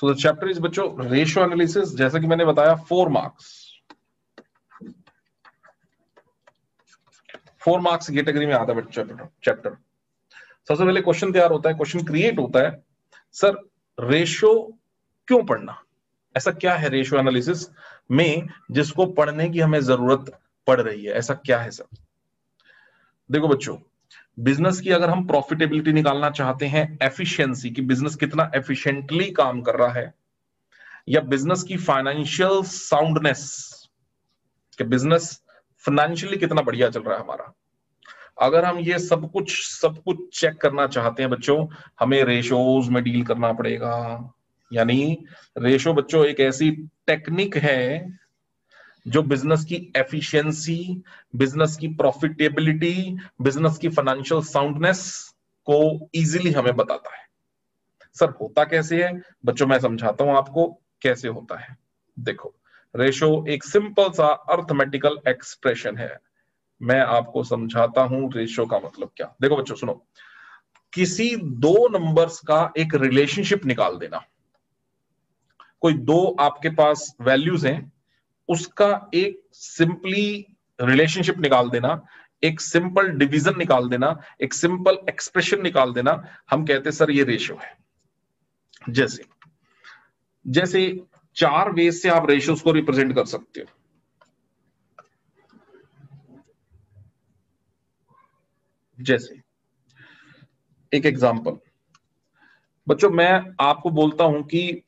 So the chapter is बच्चों ratio analysis, जैसा कि मैंने बताया 4 मार्क्स, 4 मार्क्स कैटेगरी में आता है चैप्टर। सबसे पहले क्वेश्चन तैयार होता है, क्वेश्चन क्रिएट होता है, सर रेशियो क्यों पढ़ना, ऐसा क्या है रेशियो एनालिसिस में जिसको पढ़ने की हमें जरूरत पड़ रही है, ऐसा क्या है सर। देखो बच्चों, बिजनेस की अगर हम प्रॉफिटेबिलिटी निकालना चाहते हैं, एफिशिएंसी की, बिजनेस कितना एफिशिएंटली काम कर रहा है, या बिजनेस की फाइनेंशियल साउंडनेस, कि बिजनेस फाइनेंशियली कितना बढ़िया चल रहा है हमारा, अगर हम ये सब कुछ चेक करना चाहते हैं बच्चों, हमें रेशोज में डील करना पड़ेगा। यानी रेशो बच्चों एक ऐसी टेक्निक है जो बिजनेस की एफिशिएंसी, बिजनेस की प्रॉफिटेबिलिटी, बिजनेस की फाइनेंशियल साउंडनेस को इजीली हमें बताता है। सर होता कैसे है बच्चों, मैं समझाता हूं आपको कैसे होता है। देखो, रेशो एक सिंपल सा अर्थमेटिकल एक्सप्रेशन है, मैं आपको समझाता हूं रेशो का मतलब क्या। देखो बच्चों सुनो, किसी दो नंबर्स का एक रिलेशनशिप निकाल देना, कोई दो आपके पास वैल्यूज हैं, उसका एक सिंपली रिलेशनशिप निकाल देना, एक सिंपल डिवीजन निकाल देना, एक सिंपल एक्सप्रेशन निकाल देना, हम कहते सर ये रेशियो है। जैसे जैसे 4 वेज से आप रेशियोज को रिप्रेजेंट कर सकते हो। जैसे एक एग्जांपल बच्चों, मैं आपको बोलता हूं कि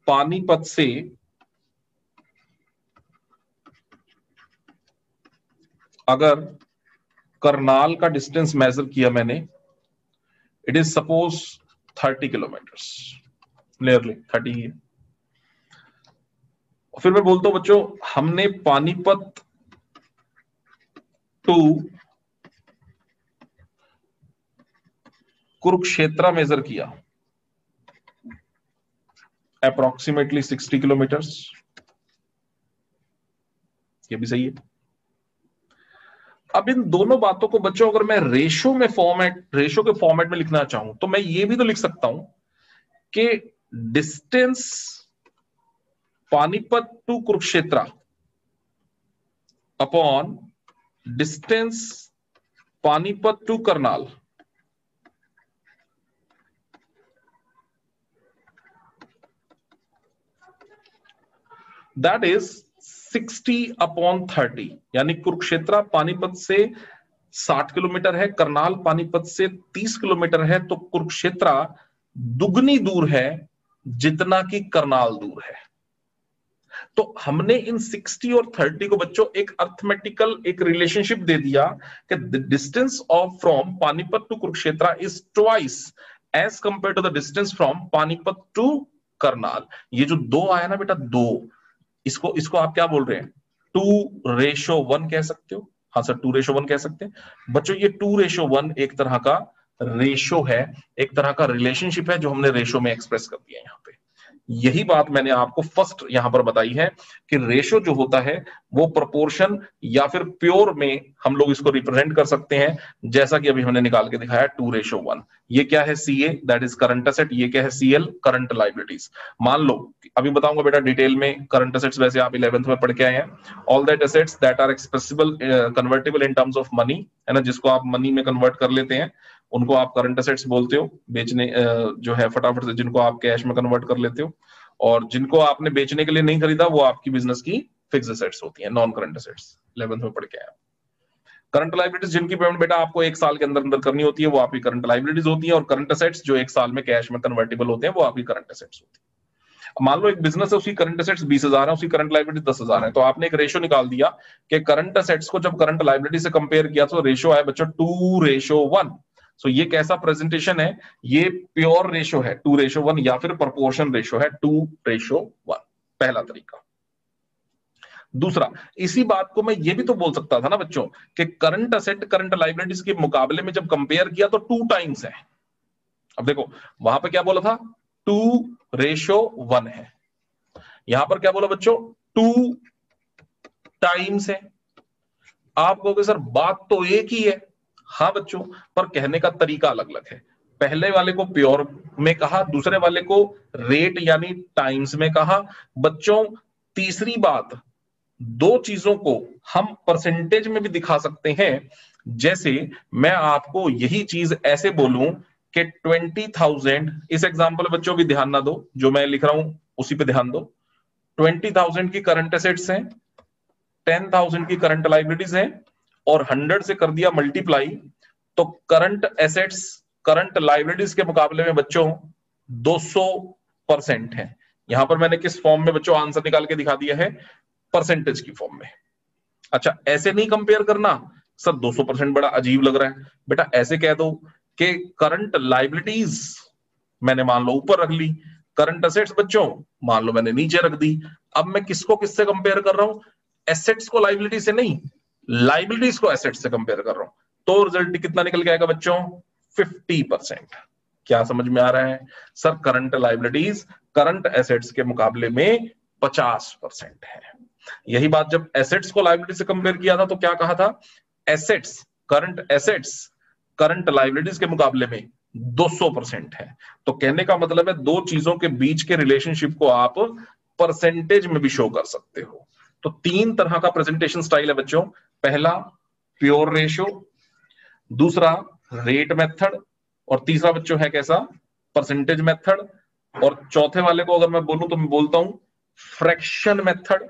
पानीपत से अगर करनाल का डिस्टेंस मेजर किया मैंने, it is suppose 30 kilometres, nearly 30 है। फिर मैं बोलता हूं बच्चों, हमने पानीपत टू कुरुक्षेत्र मेजर किया, अप्रोक्सीमेटली 60 किलोमीटर्स, ये भी सही है। अब इन दोनों बातों को बच्चों अगर मैं रेशो के फॉर्मेट में लिखना चाहूं, तो मैं ये भी तो लिख सकता हूं कि distance Panipat to Kurukshetra upon distance Panipat to Karnal, that is 60/30। यानी कुरुक्षेत्र पानीपत से 60 किलोमीटर है, करनाल पानीपत से 30 किलोमीटर है, तो कुरुक्षेत्र दुगनी दूर है जितना कि करनाल दूर है। तो हमने इन 60 और 30 को बच्चों एक अर्थमेटिकल एक रिलेशनशिप दे दिया कि the distance of from Panipat to Kurukshetra is twice as compare to the distance from Panipat to Karnal. ये जो दो आया ना बेटा, दो, इसको इसको आप क्या बोल रहे हैं, 2:1 कह सकते हो। हाँ सर 2:1 कह सकते हैं बच्चों। ये 2:1 एक तरह का रेशो है, एक तरह का रिलेशनशिप है जो हमने रेशो में एक्सप्रेस कर दिया है यहाँ पे। यही बात मैंने आपको फर्स्ट यहां पर बताई है कि रेशो जो होता है वो प्रोपोर्शन या फिर प्योर में हम लोग इसको रिप्रेजेंट कर सकते हैं, जैसा कि अभी हमने निकाल के दिखाया 2:1। ये क्या है, CA that is current asset, ये क्या है, सीएल करंट लायबिलिटीज। मान लो अभी बताऊंगा बेटा डिटेल में, करंट एसेट्स वैसे आप 11th में पढ़ के आए हैं, all that assets that are expressible convertible in terms of money, है ना, जिसको आप मनी में कन्वर्ट कर लेते हैं उनको आप करंट एसेट्स बोलते हो। बेचने जो है फटाफट से, जिनको आप कैश में कन्वर्ट कर लेते हो, और जिनको आपने बेचने के लिए नहीं खरीदा वो आपकी बिजनेस की फिक्स एसेट्स होती हैं, नॉन करंट एसेट्स। 11th में पढ़ के आया। करंट लायबिलिटीज जिनकी पेमेंट बेटा आपको 1 साल के अंदर अंदर करनी होती है वो आपकी करंट लायबिलिटीज होती है, और करंट एसेट्स जो 1 साल में कैश में कन्वर्टेबल होते हैं वो आपकी करंट एसेट्स होती है। मान लो एक बिजनेस है, उसकी करंट एसेट्स 20,000 है, उसकी करंट लायबिलिटी 10,000 है, तो आपने एक रेशो निकाल दिया कि करंट एसेट्स को जब करंट लायबिलिटी से कंपेयर किया तो रेशो आया बच्चों 2:1। सो ये कैसा प्रेजेंटेशन है, ये प्योर रेशो है 2:1 या फिर प्रोपोर्शन रेशो है 2:1, पहला तरीका। दूसरा, इसी बात को मैं ये भी तो बोल सकता था ना बच्चों कि करंट असेट करंट लायबिलिटीज के मुकाबले में जब कंपेयर किया तो 2 टाइम्स है। अब देखो वहां पे क्या बोला था, 2:1 है, यहां पर क्या बोला बच्चों, 2 टाइम्स है। आप कहोगे सर बात तो एक ही है, हाँ बच्चों, पर कहने का तरीका अलग अलग है। पहले वाले को प्योर में कहा, दूसरे वाले को रेट यानी टाइम्स में कहा। बच्चों तीसरी बात, दो चीजों को हम परसेंटेज में भी दिखा सकते हैं। जैसे मैं आपको यही चीज ऐसे बोलूं कि 20,000, इस एग्जांपल बच्चों भी ध्यान ना दो, जो मैं लिख रहा हूं उसी पे ध्यान दो। 20,000 की करंट एसेट्स हैं, 10,000 की करंट लाइबिलिटीज हैं, और 100 से कर दिया मल्टीप्लाई, तो करंट एसेट्स करंट लाइबिलिटीज के मुकाबले में बच्चों 200% है। यहां पर मैंने किस फॉर्म में बच्चों आंसर निकाल के दिखा दिया है? परसेंटेज की फॉर्म में। अच्छा, ऐसे नहीं कंपेयर करना सर, 200% बड़ा अजीब लग रहा है। बेटा ऐसे कह दो कि करंट लाइबिलिटीज मैंने मान लो ऊपर रख ली, करंट एसेट्स बच्चों मान लो मैंने नीचे रख दी। अब मैं किसको किससे कंपेयर कर रहा हूं? एसेट्स को लाइबिलिटी से नहीं, लाइबिलिटीज को एसेट्स से कंपेयर कर रहा हूं। तो रिजल्ट कितना निकल के आएगा बच्चों? 50%। क्या समझ में आ रहा है? Sir current liabilities current assets के मुकाबले में 50% है। यही बात जब एसेट्स को लाइबिलिटी से कंपेयर किया था तो क्या कहा था? एसेट्स करंट लाइबिलिटीज के मुकाबले में 200% है। तो कहने का मतलब है दो चीजों के बीच के रिलेशनशिप को आप परसेंटेज में भी शो कर सकते हो। तो तीन तरह का प्रेजेंटेशन स्टाइल है बच्चों। पहला प्योर रेशो, दूसरा रेट मेथड, और तीसरा बच्चों है कैसा? Percentage method. और चौथे वाले को अगर मैं बोलूं तो मैं बोलता हूं फ्रैक्शन मेथड।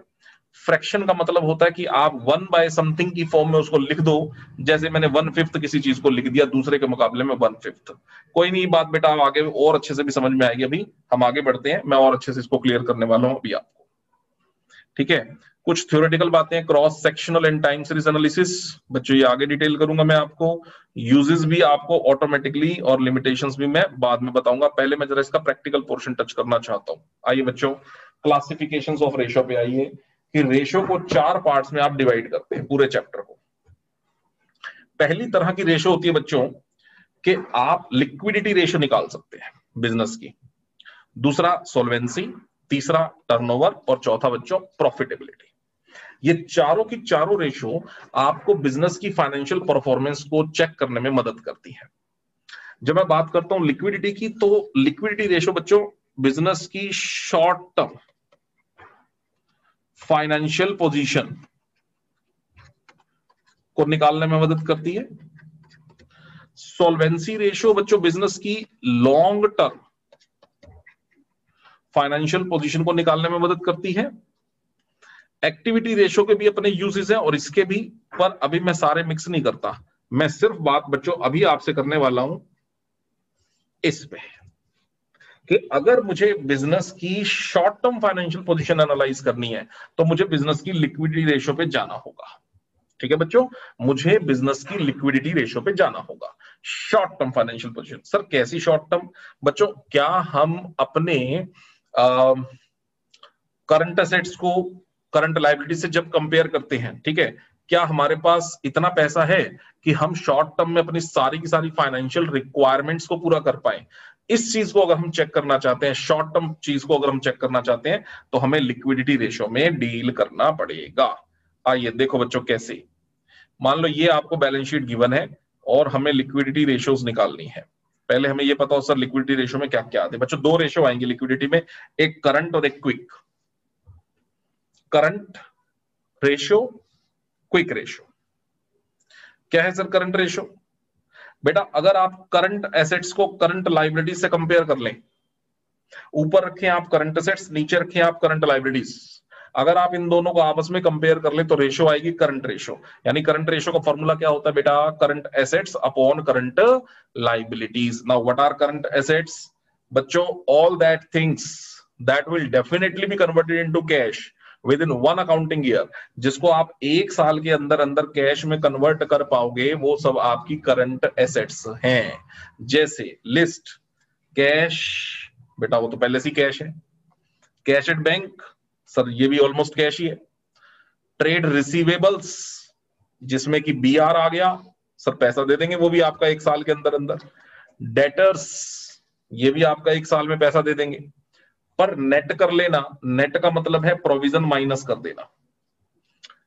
फ्रैक्शन का मतलब होता है कि आप 1/समथिंग की फॉर्म में उसको लिख दो। जैसे मैंने 1/5 किसी चीज को लिख दिया, दूसरे के मुकाबले में 1/5। कोई नहीं बात बेटा, आगे और अच्छे से भी समझ में आएगी। अभी हम आगे बढ़ते हैं, मैं और अच्छे से इसको क्लियर करने वाला हूं अभी आपको। ठीक है, कुछ थ्योरेटिकल बातें, cross sectional and time series analysis बच्चों ये आगे डिटेल करूंगा मैं आपको। यूजेस भी आपको ऑटोमेटिकली और लिमिटेशंस भी मैं बाद में बताऊंगा। पहले मैं जरा इसका प्रैक्टिकल पोर्शन टच करना चाहता हूं। आइए बच्चों, क्लासिफिकेशंस ऑफ रेशो पे आइए कि रेशो को 4 पार्ट्स में आप डिवाइड करते हैं पूरे चैप्टर को। पहली तरह की रेशो होती है बच्चों कि आप लिक्विडिटी रेशो निकाल सकते हैं बिजनेस की, दूसरा सॉल्वेंसी, तीसरा टर्नओवर, और चौथा बच्चों प्रॉफिटेबिलिटी। ये चारों की चारों रेशो आपको बिजनेस की फाइनेंशियल परफॉर्मेंस को चेक करने में मदद करती है। जब मैं बात करता हूं लिक्विडिटी की, तो लिक्विडिटी रेशो बच्चों बिजनेस की शॉर्ट टर्म फाइनेंशियल पोजीशन को निकालने में मदद करती है। सॉल्वेंसी रेशो बच्चों बिजनेस की लॉन्ग टर्म फाइनेंशियल पोजीशन को निकालने में मदद करती है। एक्टिविटी रेशो के भी अपने यूजेस हैं और इसके भी, पर अभी मैं सारे मिक्स नहीं करता। मैं सिर्फ बात बच्चों अभी आपसे करने वाला हूं इस पे कि अगर मुझे बिजनेस की short term financial position analyse करनी है तो मुझे बिजनेस की लिक्विडिटी रेशो पे जाना होगा। ठीक है बच्चों, मुझे बिजनेस की लिक्विडिटी रेशो पे जाना होगा। Short term financial position, sir कैसी शॉर्ट टर्म? बच्चों क्या हम अपने करंट एसेट्स को करंट लायबिलिटी से जब कंपेयर करते हैं, ठीक है, क्या हमारे पास इतना पैसा है कि हम शॉर्ट टर्म में अपनी सारी की सारी फाइनेंशियल रिक्वायरमेंट्स को पूरा कर पाए? इस चीज को अगर हम चेक करना चाहते हैं, शॉर्ट टर्म चीज को अगर हम चेक करना चाहते हैं, तो हमें लिक्विडिटी रेशो में डील करना पड़ेगा। आइए देखो बच्चों कैसे। मान लो ये आपको बैलेंस शीट गिवन है और हमें लिक्विडिटी रेशियोज निकालनी है। पहले हमें ये पता हो सर लिक्विडिटी रेशियो में क्या क्या आते हैं। बच्चों दो रेशियो आएंगे लिक्विडिटी में, एक करंट और एक quick. Current ratio, quick ratio. क्या है सर करंट रेशियो? बेटा अगर आप करंट एसेट्स को करंट लायबिलिटीज से कंपेयर कर लें, ऊपर रखें आप करंट एसेट्स, नीचे रखें आप करंट लायबिलिटीज, अगर आप इन दोनों को आपस में कंपेयर कर ले तो रेशियो आएगी करंट रेशियो। यानी करंट रेशियो का फॉर्मूला क्या होता है बेटा? Current assets upon current liabilities. Now what are current assets? बच्चों all that things that will definitely be converted into cash within 1 accounting year, जिसको आप एक साल के अंदर अंदर कैश में कन्वर्ट कर पाओगे, वो सब आपकी करंट एसेट्स हैं। जैसे लिस्ट कैश, बेटा वो तो पहले से कैश है। कैश एट बैंक, सर ये भी ऑलमोस्ट कैश ही है। ट्रेड रिसीवेबल्स जिसमें कि बीआर आ गया, सर पैसा दे देंगे वो भी आपका एक साल के अंदर अंदर। डेटर्स, ये भी आपका एक साल में पैसा दे देंगे। पर नेट कर लेना, नेट का मतलब है प्रोविजन माइनस कर देना,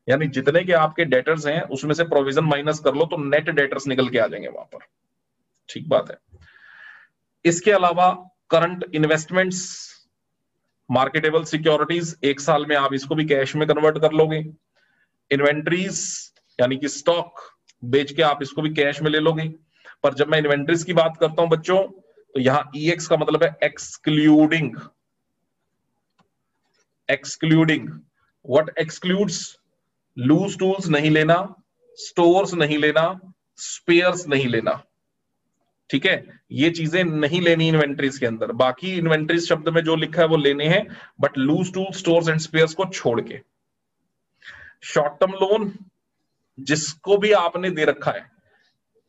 यानी जितने के आपके डेटर्स हैं उसमें से प्रोविजन माइनस कर लो तो नेट डेटर्स निकल के आ जाएंगे वहां पर। ठीक बात है। इसके अलावा करंट इन्वेस्टमेंट्स, मार्केटेबल सिक्योरिटीज, एक साल में आप इसको भी कैश में कन्वर्ट कर लोगे। इन्वेंट्रीज यानी कि स्टॉक बेच के आप इसको भी कैश में ले लोगे। पर जब मैं इन्वेंट्रीज की बात करता हूं बच्चों, तो यहां EX का मतलब है excluding. Excluding what excludes? Loose tools नहीं लेना, स्टोर्स नहीं लेना, स्पेयर्स नहीं लेना, ठीक है, ये चीजें नहीं लेनी इन्वेंट्रीज के अंदर। बाकी इन्वेंट्रीज शब्द में जो लिखा है वो लेने हैं, but loose tool, stores and spares को छोड़ के। शॉर्ट टर्म लोन जिसको भी आपने दे रखा है,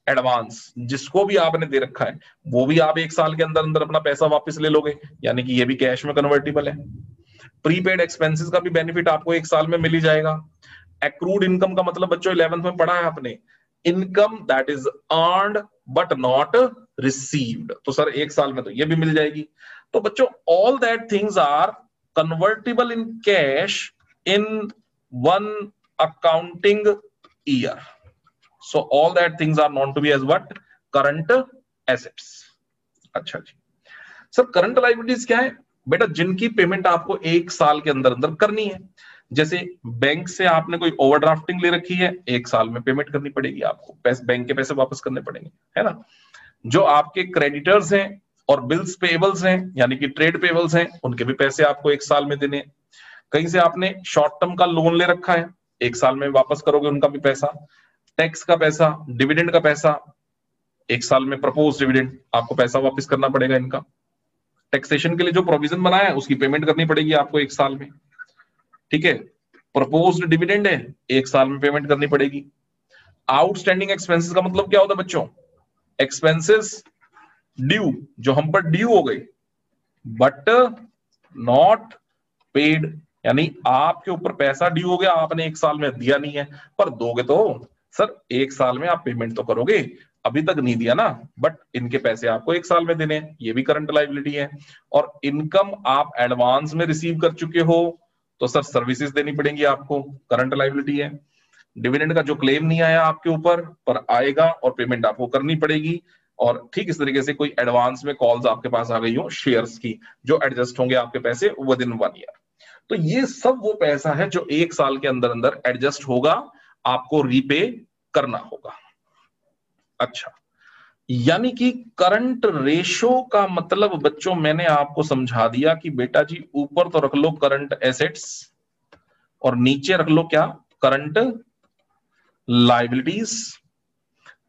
एडवांस जिसको भी आपने दे रखा है, वो भी आप एक साल के अंदर अंदर अपना पैसा वापस ले लोगे, यानी कि ये भी कैश में कन्वर्टिबल है। प्रीपेड एक्सपेंसेस का भी बेनिफिट आपको एक साल में मिल ही जाएगा। एक्रूड इनकम का मतलब बच्चों 11th में पढ़ा है आपने, income that is earned but not received, तो सर एक साल में तो ये भी मिल जाएगी। तो बच्चों all that things are convertible in cash in one accounting year, so all that things are known to be as what? Current assets. अच्छा जी सर, करंट लायबिलिटीज क्या है बेटा? जिनकी पेमेंट आपको एक साल के अंदर अंदर करनी है। जैसे बैंक से आपने कोई ओवरड्राफ्टिंग ले रखी है, एक साल में पेमेंट करनी पड़ेगी आपको, बैंक के पैसे वापस करने पड़ेंगे, है ना। जो आपके क्रेडिटर्स हैं और बिल्स पेबल्स हैं, यानी कि ट्रेड पेबल्स हैं, उनके भी पैसे आपको एक साल में देने। कहीं से आपने शॉर्ट टर्म का लोन ले रखा है, एक साल में वापस करोगे उनका भी पैसा। टैक्स का पैसा, डिविडेंड का पैसा, एक साल में प्रपोज डिविडेंड, आपको पैसा वापस करना पड़ेगा इनका। टैक्सेशन के लिए जो प्रोविजन बनाया है उसकी पेमेंट करनी पड़ेगी आपको एक साल में, ठीक है। प्रपोज्ड डिविडेंड है, एक साल में पेमेंट करनी पड़ेगी। आउटस्टैंडिंग एक्सपेंसेस का मतलब क्या होता है बच्चों? एक्सपेंसेस ड्यू, जो हम पर ड्यू हो गए बट नॉट पेड, यानी आपके ऊपर पैसा ड्यू हो गया, आपने एक साल में दिया नहीं है, पर दोगे तो सर एक साल में आप पेमेंट तो करोगे, अभी तक नहीं दिया ना, बट इनके पैसे आपको एक साल में देने हैं, ये भी करंट लायबिलिटी है। और इनकम आप एडवांस में रिसीव कर चुके हो तो सर सर्विसेज देनी पड़ेंगी आपको, करंट लायबिलिटी है। डिविडेंड का जो क्लेम नहीं आया आपके ऊपर, पर आएगा और पेमेंट आपको करनी पड़ेगी। और ठीक इस तरीके से कोई एडवांस में कॉल्स आपके पास आ गई हो शेयर्स की, जो एडजस्ट होंगे आपके पैसे विद इन 1 ईयर। तो ये सब वो पैसा है जो एक साल के अंदर अंदर एडजस्ट होगा, आपको रीपे करना होगा। अच्छा, यानी कि करंट रेशो का मतलब बच्चों मैंने आपको समझा दिया कि बेटा जी ऊपर तो रख लो करंट एसेट्स और नीचे रख लो क्या? Current liabilities.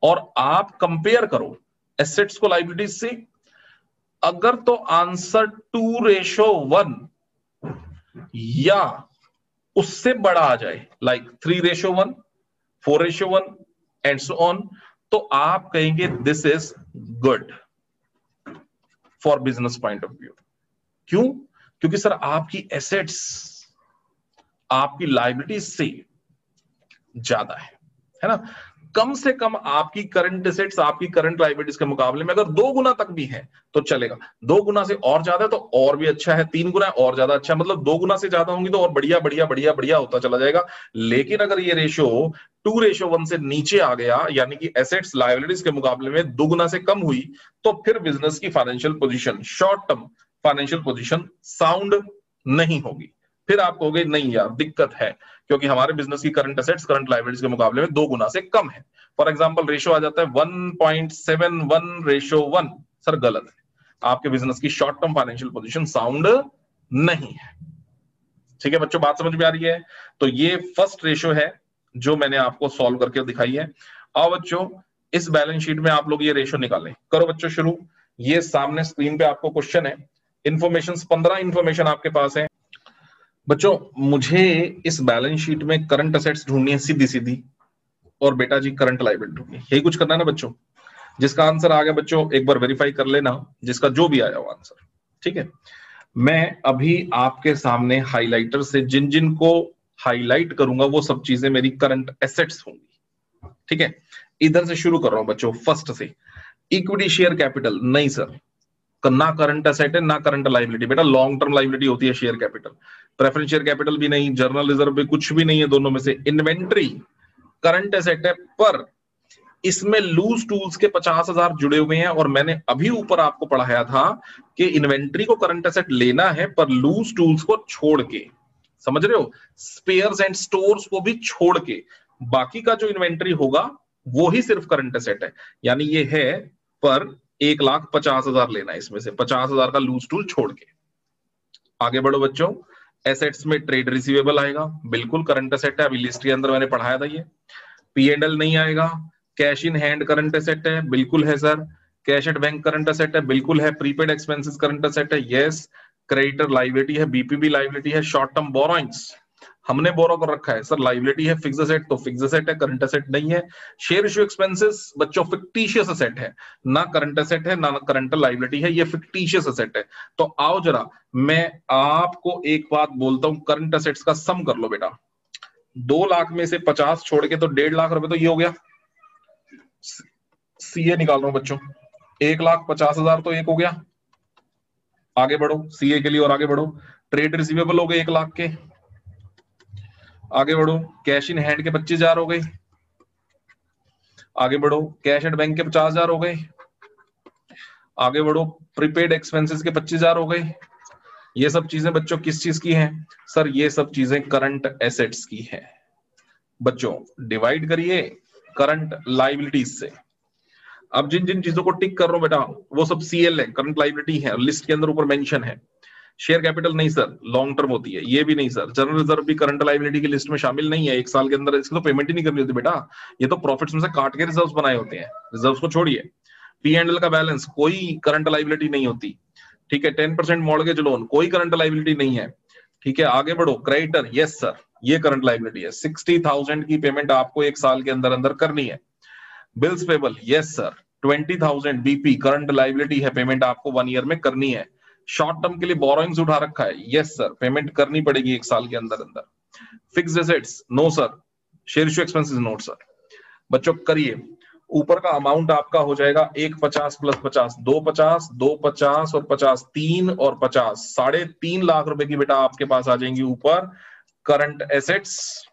और आप कंपेयर करो एसेट्स को लायबिलिटीज से, अगर तो आंसर 2:1 या उससे बड़ा आ जाए, लाइक 3:1, 4:1 एंड सो ऑन, तो आप कहेंगे this is good for business point of view. क्यों? क्योंकि सर आपकी एसेट्स आपकी लायबिलिटीज से ज्यादा है ना। कम से कम आपकी करंट एसेट्स आपकी करंट लायबिलिटीज के मुकाबले में अगर 2 गुना तक भी है तो चलेगा, 2 गुना से और ज्यादा है तो और भी अच्छा है, 3 गुना और ज्यादा अच्छा है, मतलब 2 गुना से ज्यादा होंगी तो और बढ़िया बढ़िया बढ़िया बढ़िया होता चला जाएगा। लेकिन अगर ये रेशो 2:1 से नीचे आ गया, यानी कि एसेट्स लायबिलिटीज के मुकाबले में 2 गुना से कम हुई, तो फिर बिजनेस की financial position, short term financial position sound नहीं होगी। फिर आप कहोगे नहीं यार दिक्कत है, क्योंकि हमारे बिजनेस की करंट एसेट्स करंट लायबिलिटीज के मुकाबले में 2 गुना से कम है। फॉर एग्जांपल रेशो आ जाता है 1.71:1, सर गलत है, आपके बिजनेस की short term financial position sound नहीं है। ठीक है बच्चों, बात समझ में आ रही है? तो ये फर्स्ट रेशो है जो मैंने आपको सॉल्व करके दिखाई है। आओ बच्चों इस बैलेंस शीट में आप लोग ये रेशो निकालें। करो बच्चों शुरू। ये सामने स्क्रीन पे आपको क्वेश्चन है, इंफॉर्मेशन 15 इंफॉर्मेशन आपके पास है। बच्चों मुझे इस बैलेंस शीट में करंट एसेट्स ढूंढनी है सीधी सीधी, और बेटा जी करंट लायबिलिटी ढूंढनी है, यही कुछ करना है ना बच्चों। जिसका आंसर आ गया बच्चों एक बार वेरीफाई कर लेना, जिसका जो भी आया वो आंसर, ठीक है। मैं अभी आपके सामने हाइलाइटर से जिन जिन को हाईलाइट करूंगा वो सब चीजें मेरी करंट एसेट्स होंगी, ठीक है। इधर से शुरू कर रहा हूं बच्चों, फर्स्ट से। इक्विटी शेयर कैपिटल नहीं सर, ना करंट एसेट है ना करंट लायबिलिटी, बेटा लॉन्ग टर्म लायबिलिटी होती है share capital. Preference share capital भी नहीं, जर्नल रिजर्व भी कुछ भी नहीं है, दोनों में से। इन्वेंट्री करंट एसेट है, पर इसमें लूज टूल्स के 50,000 जुड़े हुए हैं, और मैंने अभी ऊपर आपको पढ़ाया था कि इन्वेंट्री को करंट एसेट लेना है पर लूज टूल्स को छोड़ के, समझ रहे हो, स्पेयर्स एंड स्टोर्स को भी छोड़ के बाकी का जो इन्वेंट्री होगा वो ही सिर्फ करंट एसेट है। यानी ये है पर 1,50,000 लेना है, इसमें से 50,000 का लूज टूल छोड़ के। आगे बढ़ो बच्चों, एसेट्स में ट्रेड रिसीवेबल आएगा, बिल्कुल करंट एसेट है, अभी लिस्ट के अंदर मैंने पढ़ाया था ये। P&L नहीं आएगा। Cash in hand current asset है, बिल्कुल है sir. Cash at bank current asset है, बिल्कुल है। प्रीपेड एक्सपेंसेस करंट एसेट है, यस। क्रेडिटर लाइबिलिटी है, बीपीबी लाइबिलिटी है। शॉर्ट टर्म बोरोइंग्स हमने बोरो कर रखा है सर, लाइबिलिटी है। फिक्स एसेट तो फिक्स एसेट है, करंट एसेट नहीं है। शेयर इश्यू एक्सपेंसेस बच्चों फिक्टिशियस एसेट है, ना करंट एसेट है ना करंट लाइबिलिटी है, ये फिक्टिशियस एसेट है। तो आओ जरा मैं आपको एक बात बोलता हूं, करंट एसेट्स का सम कर लो बेटा। 2 लाख में से 50 छोड़ के तो 1.5 लाख रुपए तो ये हो गया। सीए निकाल रहा हूं बच्चों, 1,50,000 तो एक हो गया। आगे बढ़ो सीए के लिए, और आगे बढ़ो। ट्रेड रिसीवेबल हो गए 1 लाख के। आगे बढ़ो, कैश इन हैंड के 25,000 हो गए। आगे बढ़ो, कैश एट बैंक के 50,000 हो गए। आगे बढ़ो, प्रीपेड एक्सपेंसेस के 25,000 हो गए। ये सब चीजें बच्चों किस चीज की हैं सर? ये सब चीजें करंट एसेट्स की है। बच्चों डिवाइड करिए करंट लाइबिलिटीज से। अब जिन जिन चीजों को टिक कर रहा हूं बेटा वो सब सीएल है, करंट लाइबिलिटी है, लिस्ट के अंदर ऊपर मेंशन है। शेयर कैपिटल नहीं सर, लॉन्ग टर्म होती है। ये भी नहीं सर, जनरल रिजर्व भी करंट लाइबिलिटी की लिस्ट में शामिल नहीं है। 1 साल के अंदर इसकी तो पेमेंट ही नहीं करनी होती बेटा, ये तो प्रॉफिट्स में से काट के रिजर्व्स बनाए होते हैं। रिजर्व्स को छोड़िए, P&L का बैलेंस कोई करंट लाइबिलिटी नहीं होती। ठीक है, 10% मॉर्गेज लोन कोई करंट लाइबिलिटी नहीं है। ठीक है, आगे बढ़ो, क्रेडिटर यस सर ये करंट लाइबिलिटी है। 60,000 की पेमेंट आपको 1 साल के अंदर अंदर करनी है। Bills payable yes sir, 20,000 BP current liability है, पेमेंट आपको 1 ईयर में करनी है। शॉर्ट टर्म के लिए बोरोइंग्स उठा रखा है, यस सर पेमेंट करनी पड़ेगी 1 साल के अंदर अंदर। Fixed assets no sir, share issue expenses no sir. बच्चों करिए, ऊपर का अमाउंट आपका हो जाएगा 150 प्लस 50 250, 250 और 50 3 और 50 3.5 लाख रुपए की बेटा आपके पास आ जाएंगी ऊपर करंट एसेट्स।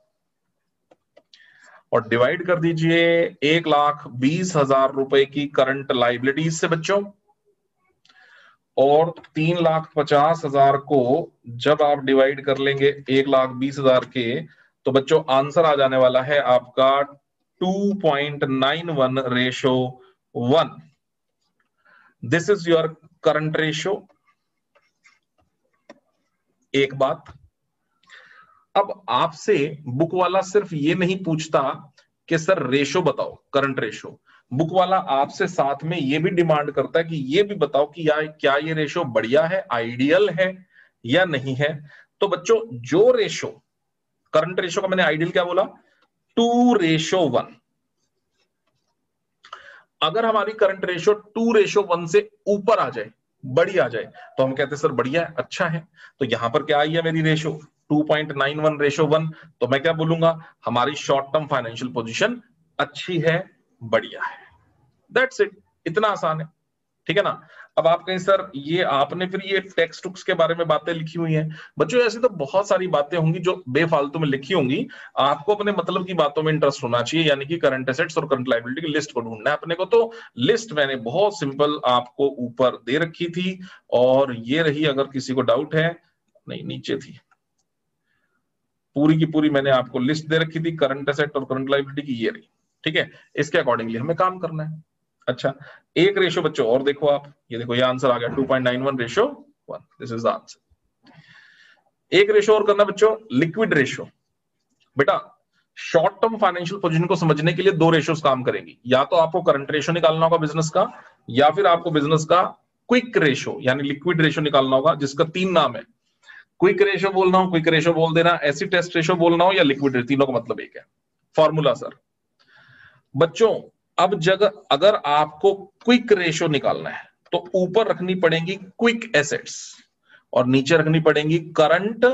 और डिवाइड कर दीजिए 1,20,000 रुपए की करंट लाइबिलिटीज से बच्चों, और 3,50,000 को जब आप डिवाइड कर लेंगे 1,20,000 के, तो बच्चों आंसर आ जाने वाला है आपका 2.91:1। This is your current ratio. एक बात, अब आपसे बुक वाला सिर्फ ये नहीं पूछता कि सर रेशो बताओ, करंट रेशो। बुक वाला आपसे साथ में ये भी डिमांड करता है कि ये भी बताओ कि क्या ये रेशो बढ़िया है, आइडियल है या नहीं है। तो बच्चों जो रेशो, करंट रेशो का मैंने आइडियल क्या बोला, 2:1। अगर हमारी करंट रेशो 2:1 से ऊपर आ जाए, बड़ी आ जाए, तो हम कहते हैं सर बढ़िया है, अच्छा है। तो यहां पर क्या आई है मेरी रेशो 2.91:1, तो मैं क्या बोलूंगा, हमारी शॉर्ट टर्म फाइनेंशियल पोजीशन अच्छी है, बढ़िया है। दैट्स इट, इतना आसान है। ठीक है ना। अब आप कहें सर ये आपने फिर ये टेक्स्ट बुक्स के बारे में बातें लिखी हुई हैं। बच्चों ऐसी तो बहुत सारी बातें होंगी जो बेफालतू में लिखी होंगी, आपको अपने मतलब की बातों में इंटरेस्ट होना चाहिए, यानी कि करंट एसेट्स और करंट लायबिलिटी की लिस्ट को ढूंढना है अपने को। तो लिस्ट मैंने बहुत सिंपल आपको ऊपर दे रखी थी, और ये रही, अगर किसी को डाउट है, नहीं नीचे थी, पूरी की पूरी मैंने आपको लिस्ट दे रखी थी करंट एसेट और करंट लायबिलिटी की, ये रही। ठीक है, इसके अकॉर्डिंगली हमें काम करना है। अच्छा, एक रेशो बच्चों और देखो आप, ये देखो ये आंसर आ गया 2.91:1। This is the answer. एक रेशो और करना बच्चों, लिक्विड रेशो। बेटा शॉर्ट टर्म फाइनेंशियल पोजीशन को समझने के लिए 2 रेशोस काम करेंगी, या तो आपको करंट रेशो निकालना होगा बिजनेस का, या फिर आपको बिजनेस का क्विक रेशो यानी लिक्विड रेशो निकालना होगा, जिसका 3 नाम है। क्विक रेशो बोलना हो क्विक रेशो बोल देना, एसिड टेस्ट रेशो बोलना हो या लिक्विड रेशो, तीनों का मतलब एक है। फॉर्मूला सर बच्चों, अब जगह अगर आपको क्विक रेशो निकालना है तो ऊपर रखनी पड़ेगी क्विक एसेट्स और नीचे रखनी पड़ेगी करंट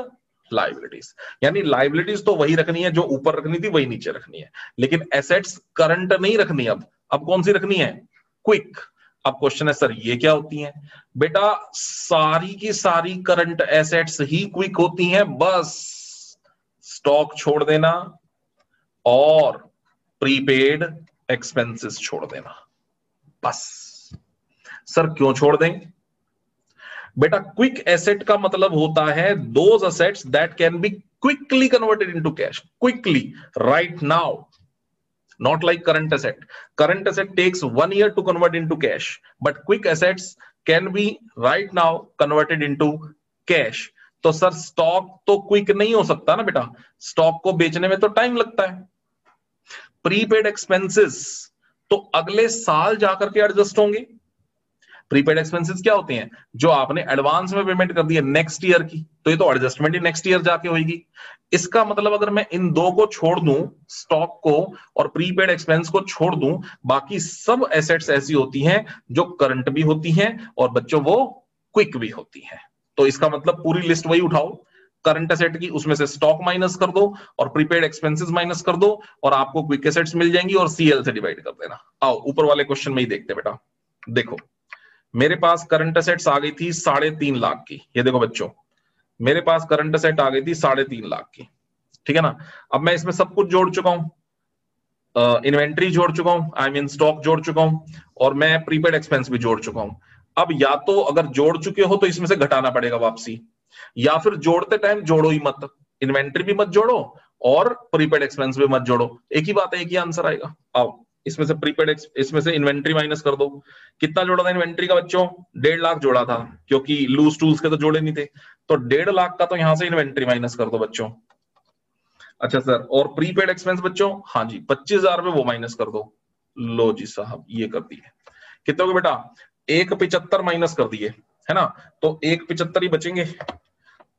लाइबिलिटीज। यानी लाइबिलिटीज तो वही रखनी है जो ऊपर रखनी थी, वही नीचे रखनी है, लेकिन एसेट्स करंट नहीं रखनी। अब कौन सी रखनी है, क्विक। अब क्वेश्चन है सर ये क्या होती है? बेटा सारी की सारी करंट एसेट्स ही क्विक होती हैं, बस स्टॉक छोड़ देना और प्रीपेड एक्सपेंसेस छोड़ देना बस। सर क्यों छोड़ दें? बेटा क्विक एसेट का मतलब होता है those assets that can be quickly converted into cash, quickly, right now, not like current asset. Current asset takes 1 year to convert into cash, but quick assets can be right now converted into cash. तो sir stock तो quick नहीं हो सकता ना बेटा, stock को बेचने में तो टाइम लगता है। प्रीपेड एक्सपेंसेस तो अगले साल जाकर के एडजस्ट होंगे। प्रीपेड एक्सपेंसेस क्या होते हैं? जो आपने एडवांस में पेमेंट कर दी है नेक्स्ट ईयर की, तो ये तो एडजस्टमेंट ही नेक्स्ट ईयर जाके होगी। इसका मतलब अगर मैं इन दो को छोड़ दूं, स्टॉक को और प्रीपेड एक्सपेंस को छोड़ दूं, बाकी सब एसेट्स ऐसी होती हैं जो करंट भी होती हैं और बच्चों वो क्विक भी होती हैं। तो इसका मतलब पूरी लिस्ट वही उठाओ करंट एसेट की, उसमें से स्टॉक माइनस कर दो और प्रीपेड एक्सपेंसेस माइनस कर दो और आपको क्विक एसेट्स मिल जाएंगी और सीएल से डिवाइड कर देना। आओ ऊपर वाले क्वेश्चन में ही देखते बेटा। देखो मेरे पास करंट एसेट्स आ गई थी 3.5 लाख की। ये देखो बच्चों, मेरे पास करंट एसेट आ गई थी 3.5 लाख की, ठीक है ना। अब मैं इसमें सब कुछ जोड़ चुका हूं, इन्वेंट्री जोड़ चुका हूं, आई मीन स्टॉक जोड़ चुका हूं, और मैं प्रीपेड एक्सपेंस भी जोड़ चुका हूं। अब या तो अगर जोड़ चुके हो तो इसमें से घटाना पड़ेगा वापसी, या फिर जोड़ते टाइम जोड़ो ही मत, इन्वेंट्री भी मत जोड़ो और प्रीपेड एक्सपेंस भी मत जोड़ो, एक ही बात है, एक ही आंसर आएगा। आओ इसमें से प्रीपेड, इसमें से इन्वेंट्री माइनस कर दो। कितना जोड़ा था इन्वेंट्री का बच्चों? 1.5 लाख जोड़ा था, क्योंकि लूज टूल्स के तो जोड़े नहीं थे, तो 1.5 लाख का तो यहां से इन्वेंट्री माइनस कर दो बच्चों। अच्छा सर, और प्रीपेड एक्सपेंस बच्चों? हाँ जी, 25,000 में वो माइनस कर दो। लो जी साहब, ये कर दिए। कितने हो गए बेटा? 1,75 माइनस कर दिए, है ना, तो 1,75 ही बचेंगे।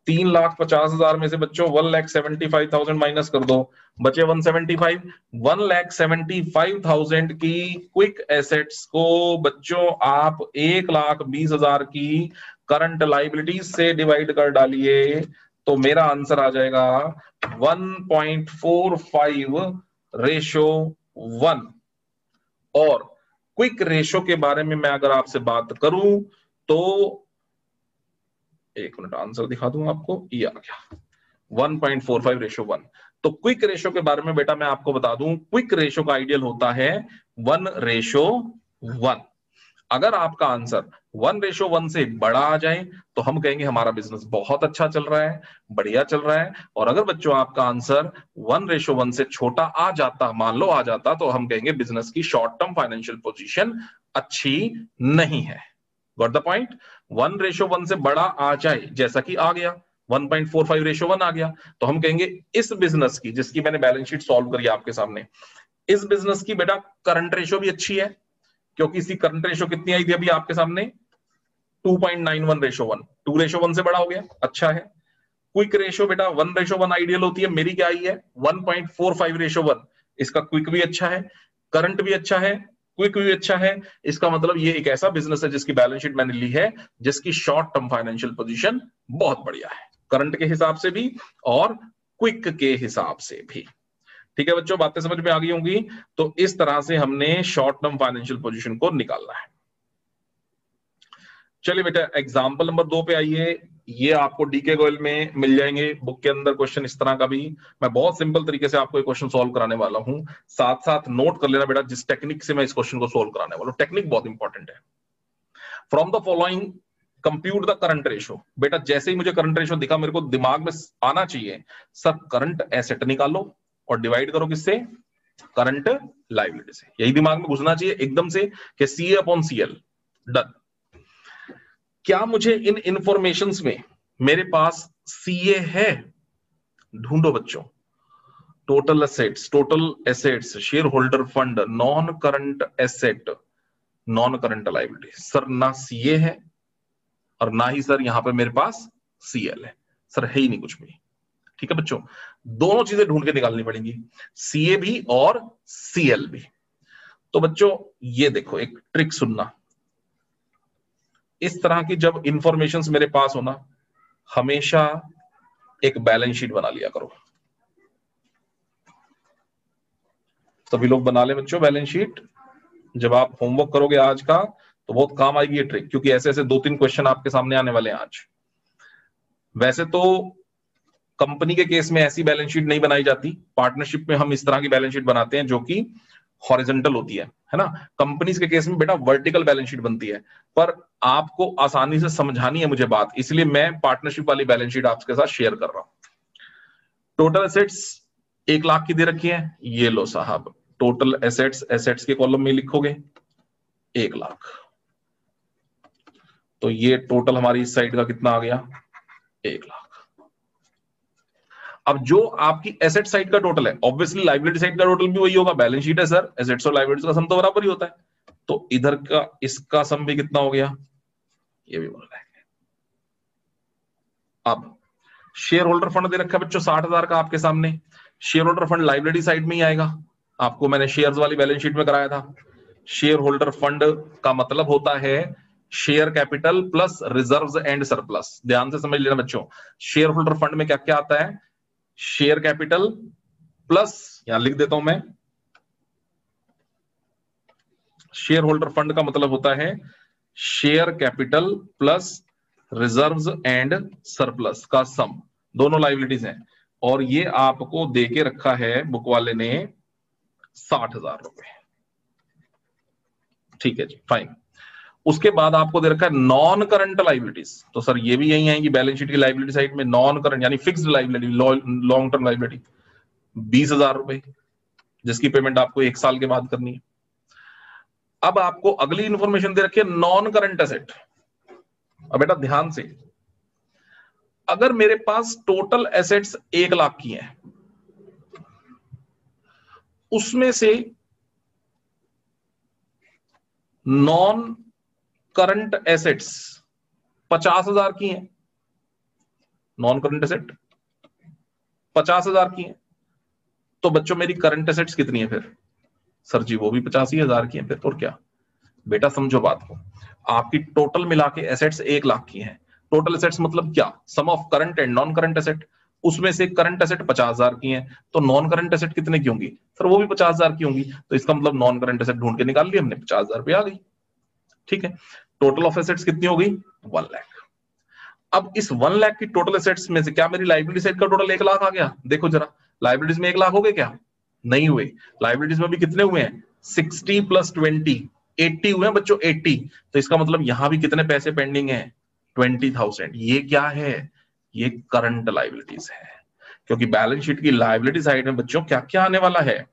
3,50,000 में से बच्चों 1,75,000 माइनस कर दो, बचे 175। 1,75,000 की क्विक एसेट्स को बच्चों आप 1,20,000 की करंट लाइबिलिटीज से डिवाइड कर डालिए, तो मेरा आंसर आ जाएगा 1.45:1। और क्विक रेशो के बारे में मैं अगर आपसे बात करूं तो 1 मिनट आंसर दिखा दूं आपको, ये आ गया 1.45:1। तो क्विक रेशो के बारे में बेटा मैं आपको बता दूं, क्विक रेशो का आइडियल होता है 1:1। अगर आपका आंसर 1:1 से बड़ा आ जाए तो हम कहेंगे हमारा बिजनेस बहुत अच्छा चल रहा है, बढ़िया चल रहा है। और अगर बच्चों आपका आंसर 1:1 से छोटा आ जाता, मान लो आ जाता, तो हम कहेंगे बिजनेस की शॉर्ट टर्म फाइनेंशियल पोजीशन अच्छी नहीं है। Got the point? 1:1 से बड़ा आ जाए, जैसा कि आ गया 1.45:1 आ गया, तो हम कहेंगे इस बिजनेस की, जिसकी मैंने बैलेंस शीट सॉल्व करी आपके सामने, इस बिजनेस की बेटा करंट रेशो भी अच्छी है, क्योंकि इसकी करंट रेशो कितनी आई थी अभी आपके सामने? 2.91:1। 2:1 से बड़ा हो गया, अच्छा है। क्विक रेशो बेटा 1:1 आइडियल होती है, मेरी क्या आई है 1.45:1। इसका क्विक भी अच्छा है, करंट भी अच्छा है, क्विक भी अच्छा है। इसका मतलब ये एक ऐसा बिजनेस है जिसकी बैलेंस शीट मैंने ली है, जिसकी शॉर्ट टर्म फाइनेंशियल पोजीशन बहुत बढ़िया है, करंट के हिसाब से भी और क्विक के हिसाब से भी। ठीक है बच्चों, बातें समझ में आ गई होंगी। तो इस तरह से हमने शॉर्ट टर्म फाइनेंशियल पोजीशन को निकालना है। चलिए बेटा एग्जांपल नंबर 2 पे आइए। ये आपको डीके गोयल में मिल जाएंगे बुक के अंदर क्वेश्चन इस तरह का भी। मैं बहुत सिंपल तरीके से आपको ये क्वेश्चन सॉल्व कराने वाला हूं, साथ साथ नोट कर लेना बेटा जिस टेक्निक से मैं इस क्वेश्चन को सॉल्व कराने वाला हूं, टेक्निक बहुत इंपॉर्टेंट है। From the following compute the current ratio. बेटा जैसे ही मुझे करंट रेशो दिखा, मेरे को दिमाग में आना चाहिए सब करंट एसेट निकालो और डिवाइड करो किससे? करंट लायबिलिटी से। यही दिमाग में घुसना चाहिए एकदम से कि CA/CL। डन। क्या मुझे इन इंफॉर्मेशन में मेरे पास CA है? ढूंढो बच्चों। Total assets, share holder fund, non current asset, non current liability. Sir ना CA है और ना ही सर यहां पे मेरे पास CL है, सर है ही नहीं कुछ भी। ठीक है बच्चों, दोनों चीजें ढूंढ के निकालनी पड़ेंगी, CA भी और CL भी। तो बच्चों ये देखो एक ट्रिक सुनना, इस तरह की जब इंफॉर्मेशन मेरे पास हो ना, हमेशा एक बैलेंस शीट बना लिया करो। सभी लोग बना ले बच्चों बैलेंस शीट, जब आप होमवर्क करोगे आज का तो बहुत काम आएगी ये ट्रिक, क्योंकि ऐसे ऐसे 2-3 क्वेश्चन आपके सामने आने वाले हैं आज। वैसे तो कंपनी के केस में ऐसी बैलेंस शीट नहीं बनाई जाती, पार्टनरशिप में हम इस तरह की बैलेंस शीट बनाते हैं जो कि हॉरिजॉन्टल होती है ना। कंपनीज के केस में बेटा वर्टिकल बैलेंस शीट बनती है, पर आपको आसानी से समझानी है मुझे बात, इसलिए मैं पार्टनरशिप वाली बैलेंस शीट आपके साथ शेयर कर रहा हूं। टोटल एसेट्स 1 लाख की दे रखी है, ये लो साहब, टोटल एसेट्स के कॉलम में लिखोगे 1 लाख, तो ये टोटल हमारी इस साइड का कितना आ गया, 1 लाख। अब जो आपकी एसेट साइड का टोटल है, ऑब्वियसली लाइबिलिटी साइड का टोटल भी वही होगा, बैलेंस शीट है सर, एसेट्स और लाइबिलिटीज का सम तो बराबर ही होता है, तो इधर का इसका सम भी कितना हो गया, ये भी बोल रहे हैं। अब शेयर होल्डर फंड दे रखा है बच्चों 60,000 का आपके सामने, share holder fund liability side में ही आएगा, आपको मैंने शेयर्स वाली बैलेंस शीट में कराया था। शेयर होल्डर फंड का मतलब होता है share capital plus reserves and surplus. ध्यान से समझ लेना बच्चों, शेयर होल्डर फंड में क्या क्या आता है, शेयर कैपिटल प्लस, यहां लिख देता हूं मैं, शेयर होल्डर फंड का मतलब होता है share capital plus reserves and surplus का सम, दोनों लाइबिलिटीज हैं, और ये आपको देके रखा है बुक वाले ने 60,000 रुपए। ठीक है जी, फाइन। उसके बाद आपको दे रखा है नॉन करंट लाइबिलिटीज, तो सर ये भी यही आएंगी बैलेंस शीट की लाइबिलिटी साइड में, नॉन करंट यानी fixed liability, long term liability 20,000 रुपए, जिसकी पेमेंट आपको 1 साल के बाद करनी है। अब आपको अगली इंफॉर्मेशन दे रखी है नॉन करंट एसेट। अब बेटा ध्यान से, अगर मेरे पास टोटल एसेट्स 1 लाख की हैं, उसमें से नॉन करंट एसेट्स 50,000 की हैं, नॉन करंट एसेट 50,000 की हैं, तो बच्चों मेरी करंट एसेट्स कितनी है फिर, सर जी वो भी 85,000 की हैं फिर, और क्या बेटा समझो बात को, आपकी टोटल मिला के एसेट्स 1 लाख की हैं, टोटल एसेट्स मतलब क्या, sum of current and non current asset, उसमें से करंट एसेट 50,000 की हैं, तो नॉन करंट एसेट कितने की होंगी, सर वो भी 50,000 की होंगी, तो इसका मतलब नॉन करंट एसेट ढूंढ के निकाल लिया हमने, 50,000 रुपये आ गई। ठीक है, टोटल ऑफ एसेट्स कितनी हो गई, 1 लाख। अब इस 1 लाख की टोटल एसेट्स में से क्या मेरी लाइबिलिटी साइड का टोटल 1 लाख आ गया, देखो जरा, लाइबिलिटीज में 1 लाख हो गए क्या, नहीं हुए, लाइबिलिटीज में भी कितने हुए हैं, 60 + 20 80 हुए हैं बच्चों, 80, तो इसका मतलब यहां भी कितने पैसे पेंडिंग है, 20,000। ये क्या है, ये करंट लाइबिलिटीज है, क्योंकि बैलेंस शीट की लाइबिलिटी साइड में बच्चों क्या क्या आने वाला है,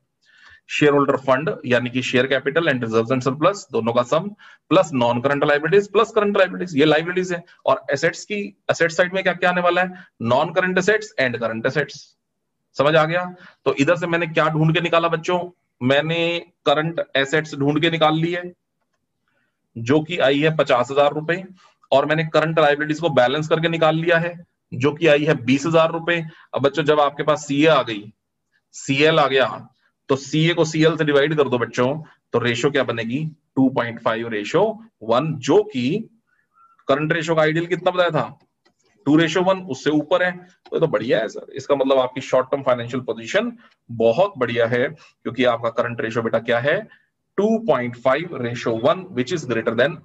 शेयर होल्डर फंड यानी कि share capital and reserves and surplus दोनों का sum, plus non current liabilities plus current liabilities, ये लाइबिलिटीज है, और एसेट्स की एसेट साइड में क्या क्या आने वाला है, non current assets and current assets. समझ आ गया, तो इधर से मैंने क्या ढूंढ के निकाला बच्चों, मैंने करंट एसेट्स ढूंढ के निकाल ली है जो कि आई है 50,000 रुपए, और मैंने करंट लाइबिलिटीज को बैलेंस करके निकाल लिया है जो कि आई है 20,000 रुपए। अब बच्चों जब आपके पास सीए आ गई, सीएल आ गया, तो सीए को सीएल से डिवाइड कर दो बच्चों, तो रेशो क्या बनेगी 2.5:1, जो कि करंट रेशो का आइडियल कितना बताया था 2:1, उससे ऊपर है, तो बढ़िया है सर, इसका मतलब आपकी शॉर्ट टर्म फाइनेंशियल पोजीशन बहुत बढ़िया है, क्योंकि आपका करंट रेशो बेटा क्या है 2.5:1, विच इज ग्रेटर देन